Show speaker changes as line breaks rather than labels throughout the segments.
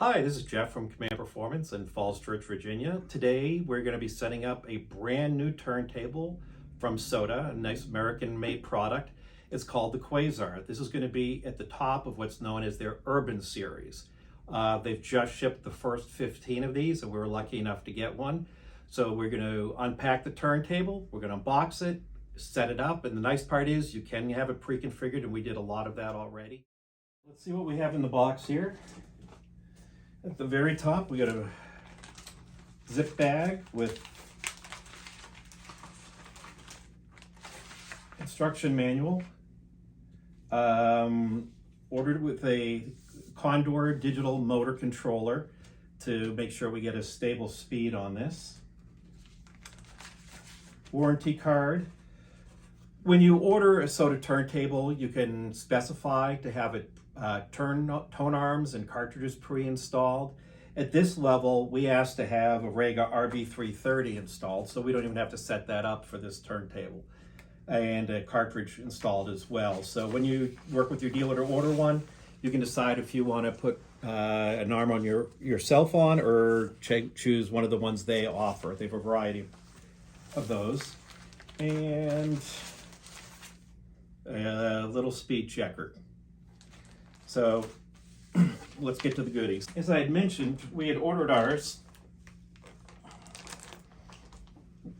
Hi, this is Jeff from Command Performance in Falls Church, Virginia. Today we're going to be setting up a brand new turntable from SOTA, a nice American-made product. It's called the Quasar. This is going to be at the top of what's known as their Urban series. They've just shipped the first 15 of these, and we were lucky enough to get one. So we're going to unpack the turntable, we're going to unbox it, set it up, and the nice part is you can have it pre-configured, and we did a lot of that already. Let's see what we have in the box here. At the very top, we got a zip bag with instruction manual. Ordered with a Condor digital motor controller to make sure we get a stable speed on this. Warranty card. When you order a SOTA turntable, you can specify to have it tone arms and cartridges pre-installed. At this level, we asked to have a Rega RB330 installed, so we don't even have to set that up for this turntable, and a cartridge installed as well. So when you work with your dealer to order one, you can decide if you want to put an arm on yourself on, or choose one of the ones they offer. They have a variety of those. And a little speed checker. So let's get to the goodies. As I had mentioned, we had ordered ours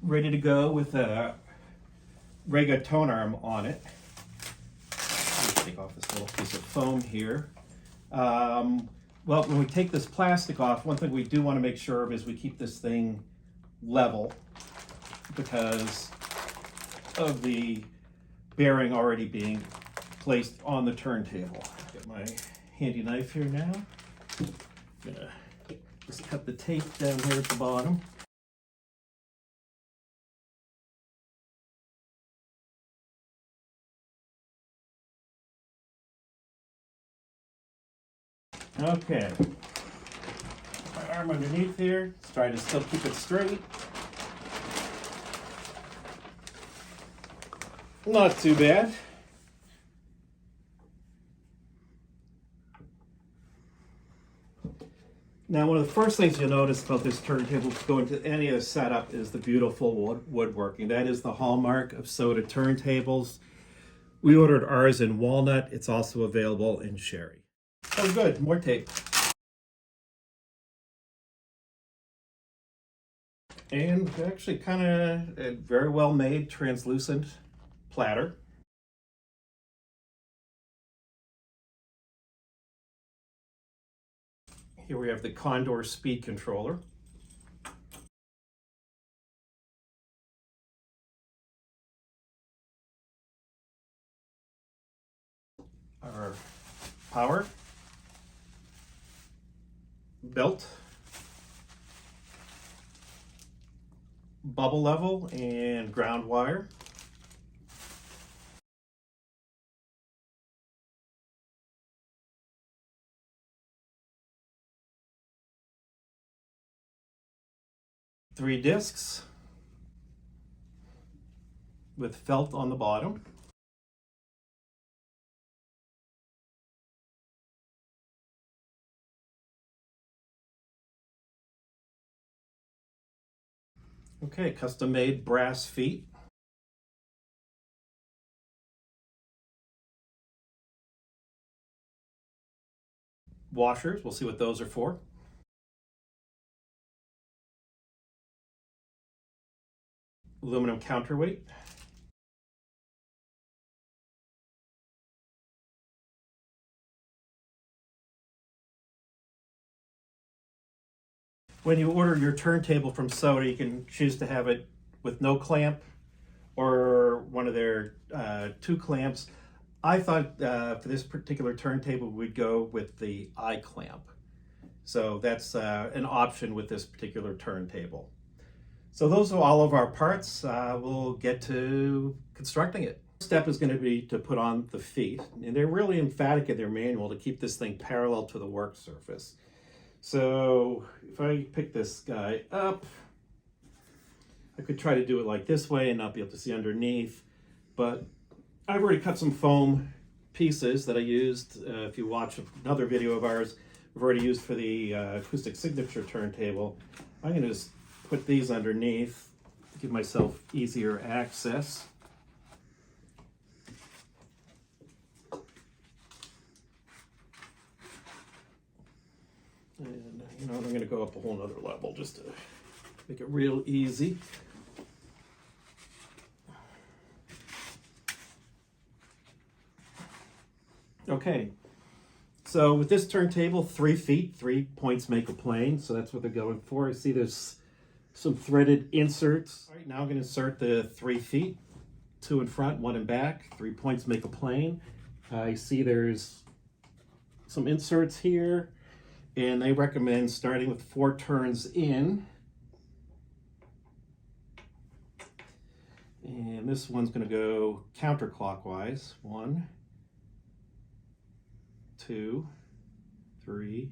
ready to go with a Rega tone arm on it. Let me take off this little piece of foam here. Well, when we take this plastic off, one thing we do want to make sure of is we keep this thing level because of the bearing already being placed on the turntable. Get my handy knife here now. I'm gonna just cut the tape down here at the bottom. Okay. My arm underneath here. Let's try to still keep it straight. Not too bad. Now, one of the first things you'll notice about this turntable going to any of the setup is the beautiful woodworking. That is the hallmark of SOTA turntables. We ordered ours in walnut. It's also available in cherry. Oh, good, more tape. And actually kind of a very well made translucent platter. Here we have the Condor speed controller. Our power belt, bubble level, and ground wire. Three discs with felt on the bottom. Okay, custom-made brass feet. Washers, we'll see what those are for. Aluminum counterweight. When you order your turntable from SOTA, you can choose to have it with no clamp or one of their two clamps. I thought for this particular turntable, we'd go with the I-clamp. So that's an option with this particular turntable. So those are all of our parts. We'll get to constructing it. First step is going to be to put on the feet, and they're really emphatic in their manual to keep this thing parallel to the work surface. So if I pick this guy up, I could try to do it like this way and not be able to see underneath, but I've already cut some foam pieces that I used. If you watch another video of ours, I've already used for the acoustic signature turntable. I'm going to just put these underneath, give myself easier access. And you know, I'm going to go up a whole nother level just to make it real easy. Okay, so with this turntable, 3 feet, 3 points make a plane, so that's what they're going for. I see there's some threaded inserts. All right, now I'm going to insert the 3 feet, 2 in front, 1 in back. 3 points make a plane. I see there's some inserts here, and they recommend starting with 4 turns in. And this one's going to go counterclockwise. 1, 2, 3, 4.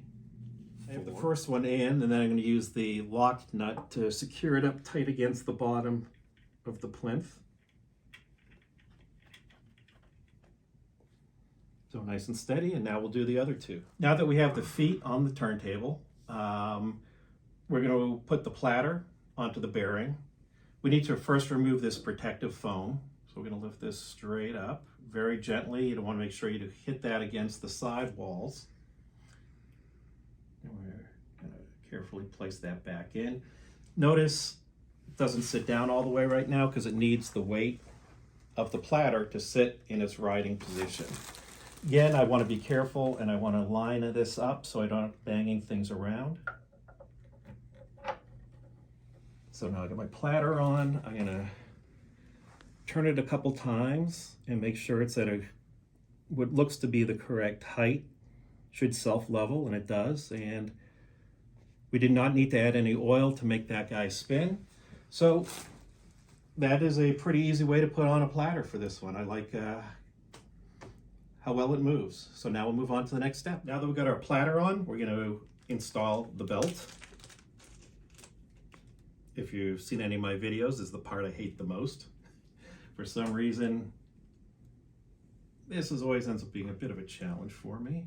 I have the first one in, and then I'm going to use the lock nut to secure it up tight against the bottom of the plinth. So nice and steady, and now we'll do the other 2. Now that we have the feet on the turntable, we're going to put the platter onto the bearing. We need to first remove this protective foam. So we're going to lift this straight up very gently. You want to make sure you hit that against the side walls. And we're going to carefully place that back in. Notice it doesn't sit down all the way right now because it needs the weight of the platter to sit in its riding position. Again, I want to be careful and I want to line this up so I don't banging things around. So now I got my platter on. I'm going to turn it a couple times and make sure it's at what looks to be the correct height. Should self-level, and it does. And we did not need to add any oil to make that guy spin. So that is a pretty easy way to put on a platter for this one. I like how well it moves. So now we'll move on to the next step. Now that we've got our platter on, we're going to install the belt. If you've seen any of my videos, this is the part I hate the most. For some reason, this always ends up being a bit of a challenge for me.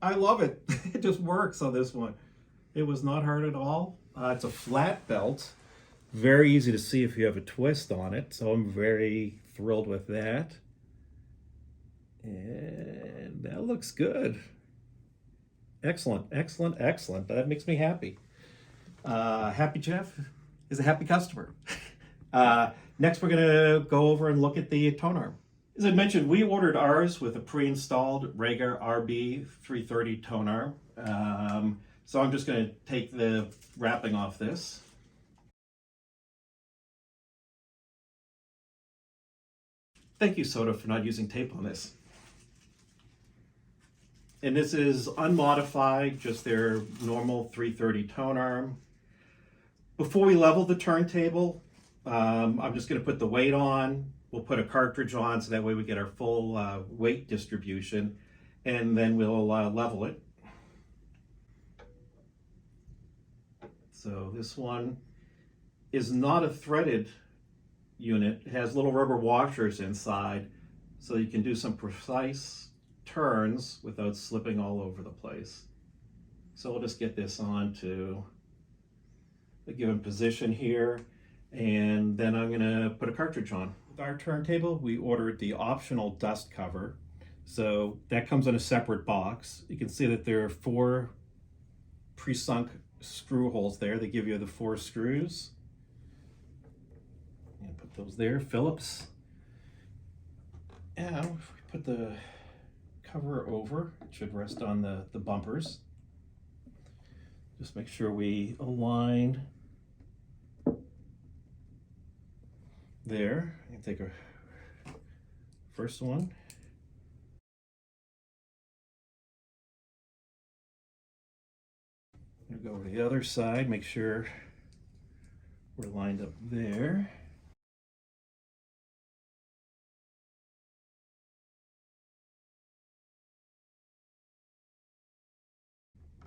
I love it. It just works on this one. It was not hard at all. It's a flat belt. Very easy to see if you have a twist on it. So I'm very thrilled with that. And that looks good. Excellent, excellent, excellent. That makes me happy. Happy Jeff is a happy customer. Next, we're going to go over and look at the tone arm. As I mentioned, we ordered ours with a pre-installed Rager RB330 tone arm. So I'm just going to take the wrapping off this. Thank you, SOTA, for not using tape on this. And this is unmodified, just their normal 330 tone arm. Before we level the turntable, I'm just going to put the weight on. We'll put a cartridge on so that way we get our full weight distribution, and then we'll level it. So this one is not a threaded unit. It has little rubber washers inside, so you can do some precise turns without slipping all over the place. So we'll just get this on to a given position here, and then I'm going to put a cartridge on. With our turntable, we ordered the optional dust cover, so that comes in a separate box. You can see that there are 4 pre-sunk screw holes there. They give you the 4 screws. And put those there, Phillips. And if we put the cover over, it should rest on the bumpers. Just make sure we align there. I can take a first one. We'll go over to the other side, make sure we're lined up there.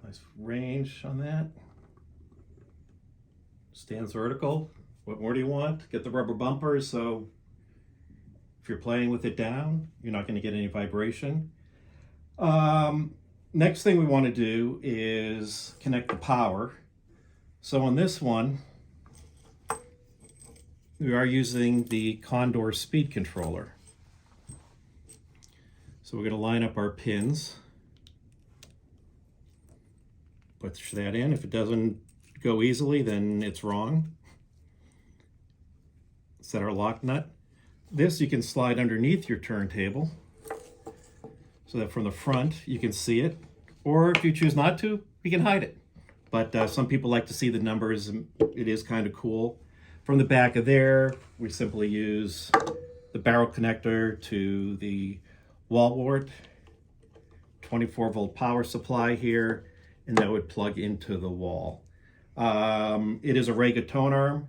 Nice range on that. Stands vertical. What more do you want? Get the rubber bumpers, so if you're playing with it down, you're not going to get any vibration. Next thing we want to do is connect the power. So on this one, we are using the Condor speed controller. So we're going to line up our pins. Push that in. If it doesn't go easily, then it's wrong. Set our lock nut. This you can slide underneath your turntable so that from the front you can see it. Or if you choose not to, you can hide it. But some people like to see the numbers, and it is kind of cool. From the back of there, we simply use the barrel connector to the wall wart, 24-volt power supply here, and that would plug into the wall. It is a Rega tone arm.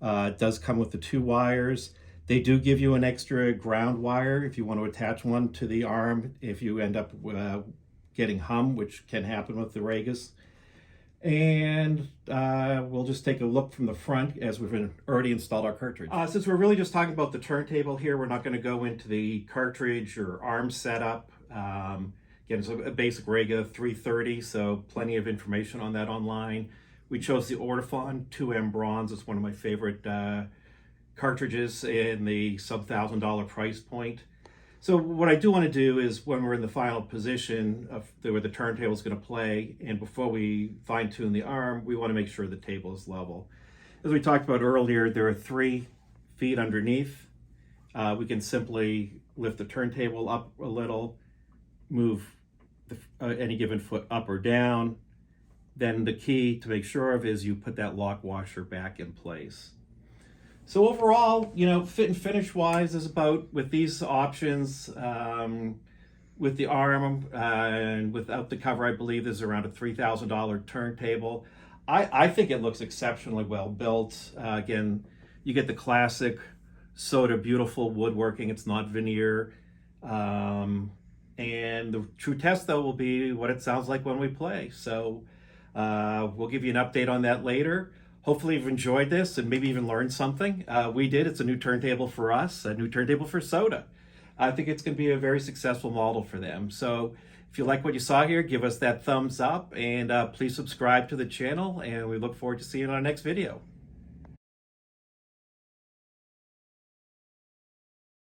It does come with the 2 wires. They do give you an extra ground wire if you want to attach one to the arm if you end up getting hum, which can happen with the Regas. And we'll just take a look from the front as we've already installed our cartridge. Since we're really just talking about the turntable here, we're not going to go into the cartridge or arm setup. Again, it's a basic Rega 330, so plenty of information on that online. We chose the audiophile 2M bronze. It's one of my favorite cartridges in the sub-$1,000 price point. So what I do want to do is when we're in the final position of where the turntable is going to play, and before we fine tune the arm, we want to make sure the table is level. As we talked about earlier, there are 3 feet underneath. We can simply lift the turntable up a little, move any given foot up or down. Then the key to make sure of is you put that lock washer back in place. So overall, you know, fit and finish wise is about, with these options, with the arm and without the cover, I believe there's around a $3,000 turntable. I think it looks exceptionally well built. Again, you get the classic SOTA beautiful woodworking. It's not veneer. And the true test though will be what it sounds like when we play. So we'll give you an update on that later. Hopefully you've enjoyed this and maybe even learned something. We did. It's a new turntable for us, a new turntable for SOTA. I think it's going to be a very successful model for them. So if you like what you saw here, give us that thumbs up and please subscribe to the channel, and we look forward to seeing you in our next video.